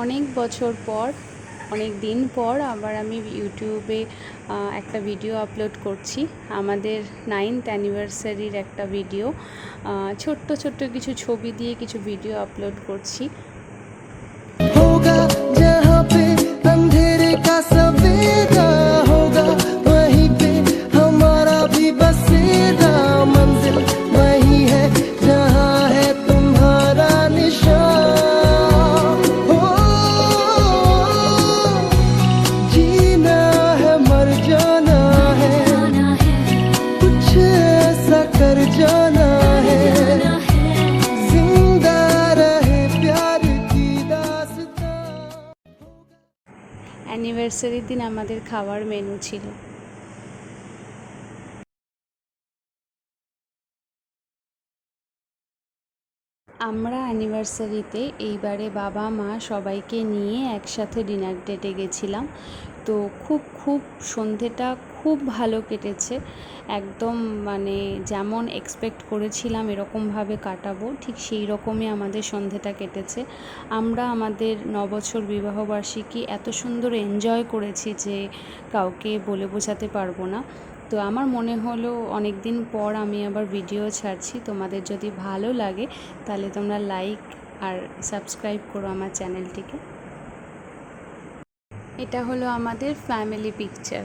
অনেক বছর পর, অনেক দিন পর আবার আমি ইউটিউবে একটা ভিডিও আপলোড করছি। আমাদের 9th অ্যানিভার্সারির একটা ভিডিও, ছোট্ট ছোট্ট কিছু ছবি দিয়ে কিছু ভিডিও আপলোড করছি। होगा जहाँ पे अंधेरे का सवेरा होगा वहीं पे हमारा भी बसेरा मंजिल वही है जहाँ है तुम्हारा निशान हो जीना है मर जाना है कुछ ऐसा कर जाना है जिंदा रहे प्यार की दास्तां। অ্যানিভার্সারির দিন আমাদের খাওয়ার মেনু ছিল আমরা অ্যানিভার্সারিতে এইবারে বাবা মা সবাইকে নিয়ে একসাথে ডিনার ডেটে গেছিলাম। তো খুব সন্ধেটা খুব ভালো কেটেছে। একদম মানে যেমন এক্সপেক্ট করেছিলাম এরকমভাবে কাটাবো, ঠিক সেই রকমই আমাদের সন্ধেটা কেটেছে। আমরা আমাদের 9 বছর বিবাহবার্ষিকী এত সুন্দর এনজয় করেছি যে কাউকে বলে বোঝাতে পারবো না। তো আমার মনে হলো অনেক দিন পর আমি আবার ভিডিও ছাড়ছি, তোমাদের যদি ভালো লাগে তাহলে তোমরা লাইক আর সাবস্ক্রাইব করো আমার চ্যানেলটিকে। এটা হলো আমাদের ফ্যামিলি পিকচার।